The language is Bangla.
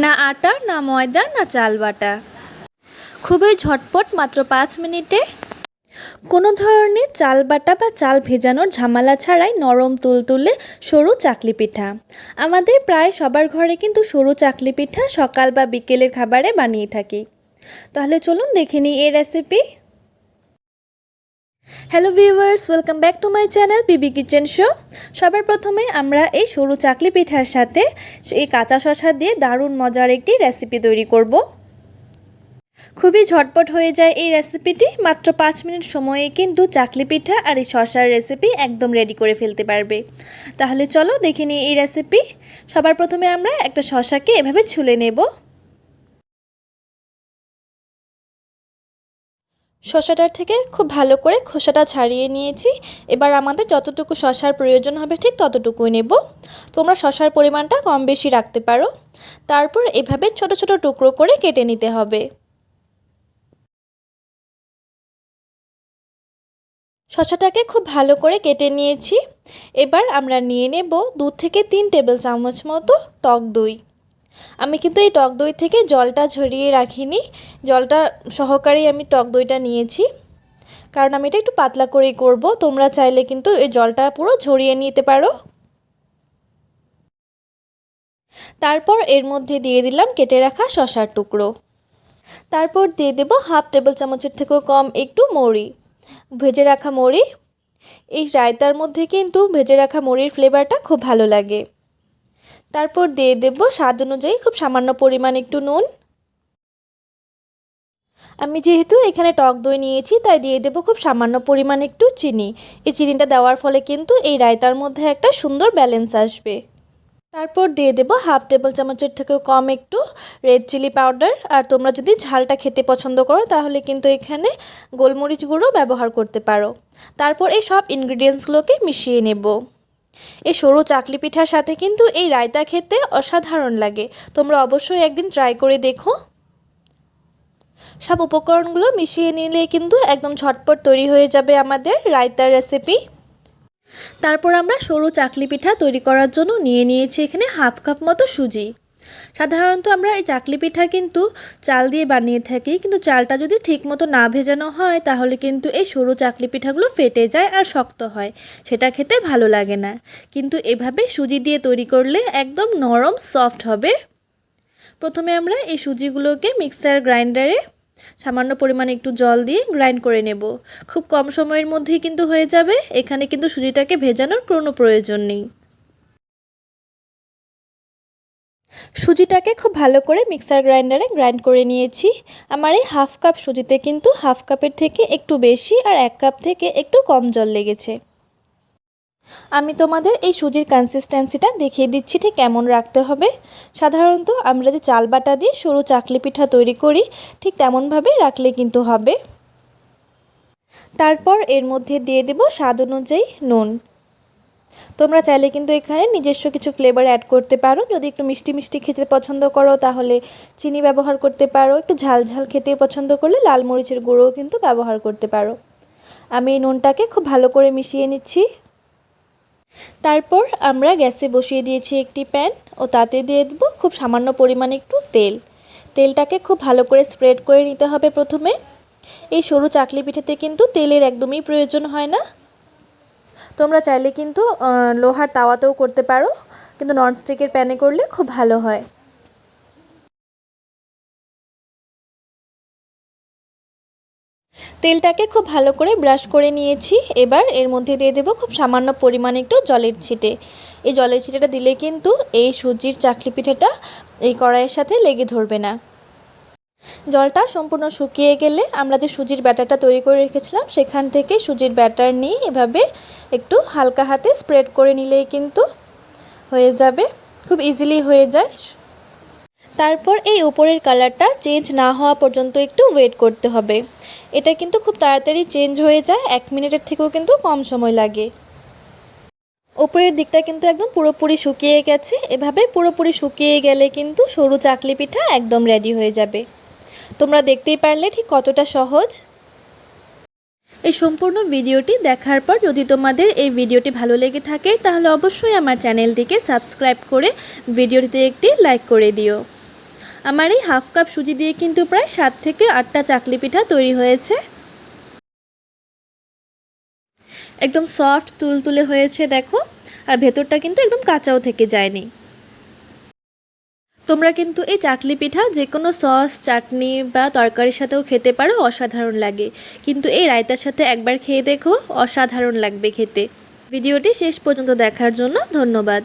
না আটা, না ময়দা, না চাল বাটা। খুবই ঝটপট, মাত্র 5 মিনিটে কোনো ধরনের চাল বাটা বা চাল ভেজানোর ঝামেলা ছাড়াই নরম তুলতুলে সরু চাকলি পিঠা। আমাদের প্রায় সবার ঘরে কিন্তু সরু চাকলি পিঠা সকাল বা বিকেলের খাবারে বানিয়ে থাকি। তাহলে চলুন দেখে নিই এই recipe. Hello viewers, welcome back to my channel PB kitchen show. সবার প্রথমে আমরা এই সরু চাকলি পিঠার সাথে এই কাঁচা শসা দিয়ে দারুণ মজার একটি রেসিপি তৈরি করব। খুবই ঝটপট হয়ে যায় এই রেসিপিটি। মাত্র 5 মিনিট সময়ে কিন্তু চাকলি পিঠা আর এই শসার রেসিপি একদম রেডি করে ফেলতে পারবে। তাহলে চলো দেখে নিই এই রেসিপি। সবার প্রথমে আমরা একটা শসাকে এভাবে ছুলে নেব। শসাটার থেকে খুব ভালো করে খোসাটা ছাড়িয়ে নিয়েছি। এবার আমাদের যতটুকু শসার প্রয়োজন হবে ঠিক ততটুকুই নেব। তোমরা শসার পরিমাণটা কম বেশি রাখতে পারো। তারপর এভাবে ছোট ছোট টুকরো করে কেটে নিতে হবে। শসাটাকে খুব ভালো করে কেটে নিয়েছি। এবার আমরা নিয়ে নেব 2 থেকে 3 টেবিল চামচ মতো টক দই। আমি কিন্তু এই টক দই থেকে জলটা ঝরিয়ে রাখিনি, জলটা সহকারেই আমি টক দইটা নিয়েছি, কারণ আমি এটা একটু পাতলা করেই করব। তোমরা চাইলে কিন্তু এই জলটা পুরো ঝরিয়ে নিতে পারো। তারপর এর মধ্যে দিয়ে দিলাম কেটে রাখা শসার টুকরো। তারপর দিয়ে দেব হাফ টেবিল চামচের থেকেও কম একটু মৌরি, ভেজে রাখা মৌরি। এই রায়তার মধ্যে কিন্তু ভেজে রাখা মৌরির ফ্লেভারটা খুব ভালো লাগে। তারপর দিয়ে দেব স্বাদ অনুযায়ী খুব সামান্য পরিমাণ একটু নুন। আমি যেহেতু এখানে টক দই নিয়েছি তাই দিয়ে দেব খুব সামান্য পরিমাণ একটু চিনি। এই চিনিটা দেওয়ার ফলে কিন্তু এই রায়তার মধ্যে একটা সুন্দর ব্যালেন্স আসবে। তারপর দিয়ে দেব হাফ টেবিল চামচের থেকেও কম একটু রেড চিলি পাউডার। আর তোমরা যদি ঝালটা খেতে পছন্দ করো তাহলে কিন্তু এখানে গোলমরিচ গুঁড়ো ব্যবহার করতে পারো। তারপর এই সব ইনগ্রিডিয়েন্টসগুলোকে মিশিয়ে নেব। এই সরু চাকলি পিঠার সাথে কিন্তু এই রায়তা খেতে অসাধারণ লাগে। তোমরা অবশ্যই একদিন ট্রাই করে দেখো। সব উপকরণগুলো মিশিয়ে নিলে কিন্তু একদম ঝটপট তৈরি হয়ে যাবে আমাদের রায়তার রেসিপি। তারপর আমরা সরু চাকলি পিঠা তৈরি করার জন্য নিয়ে নিয়েছি এখানে হাফ কাপ মতো সুজি। সাধারণত আমরা এই চাকলি পিঠা কিন্তু চাল দিয়ে বানিয়ে থাকি, কিন্তু চালটা যদি ঠিকমতো না ভেজানো হয় তাহলে কিন্তু এই সরু চাকলি পিঠাগুলো ফেটে যায় আর শক্ত হয়, সেটা খেতে ভালো লাগে না। কিন্তু এভাবে সুজি দিয়ে তৈরি করলে একদম নরম সফট হবে। প্রথমে আমরা এই সুজিগুলোকে মিক্সার গ্রাইন্ডারে সামান্য পরিমাণে একটু জল দিয়ে গ্রাইন্ড করে নেব। খুব কম সময়ের মধ্যেই কিন্তু হয়ে যাবে। এখানে কিন্তু সুজিটাকে ভেজানোর কোনো প্রয়োজন নেই। সুজিটাকে খুব ভালো করে মিক্সার গ্রাইন্ডারে গ্রাইন্ড করে নিয়েছি। আমার এই হাফ কাপ সুজিতে কিন্তু হাফ কাপের থেকে একটু বেশি আর 1 কাপ থেকে একটু কম জল লেগেছে। আমি তোমাদের এই সুজির কনসিস্টেন্সিটা দেখিয়ে দিচ্ছি ঠিক কেমন রাখতে হবে। সাধারণত আমরা যে চাল বাটা দিয়ে সরু চাকলি পিঠা তৈরি করি ঠিক তেমনভাবে রাখলে কিন্তু হবে। তারপর এর মধ্যে দিয়ে দেব স্বাদ অনুযায়ী নুন। তোমরা চাইলে কিন্তু এখানে নিজস্ব কিছু ফ্লেভার অ্যাড করতে পারো। যদি একটু মিষ্টি মিষ্টি খেতে পছন্দ করো তাহলে চিনি ব্যবহার করতে পারো। একটু ঝাল ঝাল খেতে পছন্দ করলে লাল মরিচের গুঁড়োও কিন্তু ব্যবহার করতে পারো। আমি এই নুনটাকে খুব ভালো করে মিশিয়ে নিচ্ছি। তারপর আমরা গ্যাসে বসিয়ে দিয়েছি একটি প্যান ও তাতে দিয়ে দেবো খুব সামান্য পরিমাণে একটু তেল। তেলটাকে খুব ভালো করে স্প্রেড করে নিতে হবে প্রথমে। এই সরু চাকলি পিঠাতে কিন্তু তেলের একদমই প্রয়োজন হয় না। তোমরা চাইলে কিন্তু লোহার তাওয়াতেও করতে পারো, কিন্তু ননস্টিকের প্যানে করলে খুব ভালো হয়। তেলটাকে খুব ভালো করে ব্রাশ করে নিয়েছি। এবার এর মধ্যে দিয়ে দেবো খুব সামান্য পরিমাণে একটু জলের ছিটে। এই জলের ছিটেটা দিলে কিন্তু এই সুজির চাকলি পিঠাটা এই কড়াইয়ের সাথে লেগে ধরবে না। জলটা সম্পূর্ণ শুকিয়ে গেলে আমরা যে সুজির ব্যাটারটা তৈরি করে রেখেছিলাম সেখান থেকে সুজির ব্যাটার নিয়ে এভাবে একটু হালকা হাতে স্প্রেড করে নিলেই কিন্তু হয়ে যাবে, খুব ইজিলি হয়ে যায়। তারপর এই উপরের কালারটা চেঞ্জ না হওয়া পর্যন্ত একটু ওয়েট করতে হবে। এটা কিন্তু খুব তাড়াতাড়ি চেঞ্জ হয়ে যায়, 1 মিনিটের থেকেও কিন্তু কম সময় লাগে। উপরের দিকটা কিন্তু একদম পুরোপুরি শুকিয়ে গেছে। এভাবে পুরোপুরি শুকিয়ে গেলে কিন্তু সরু চাকলি পিঠা একদম রেডি হয়ে যাবে। তোমরা দেখতেই পারলে ঠিক কতটা সহজ। এই সম্পূর্ণ ভিডিওটি দেখার পর যদি তোমাদের এই ভিডিওটি ভালো লেগে থাকে তাহলে অবশ্যই আমার চ্যানেলটিকে সাবস্ক্রাইব করে ভিডিওটিতে একটি লাইক করে দিও। আমার এই হাফ কাপ সুজি দিয়ে কিন্তু প্রায় 7 থেকে 8টা চাকলি পিঠা তৈরি হয়েছে। একদম সফট তুলতুলে হয়েছে দেখো, আর ভেতরটা কিন্তু একদম কাঁচাও থেকে যায়নি। তোমরা কিন্তু এই চাকলি পিঠা যে কোনো সস, চাটনি বা তরকারির সাথেও খেতে পারো, অসাধারণ লাগে। কিন্তু এই রায়তার সাথে একবার খেয়ে দেখো, অসাধারণ লাগবে খেতে। ভিডিওটি শেষ পর্যন্ত দেখার জন্য ধন্যবাদ।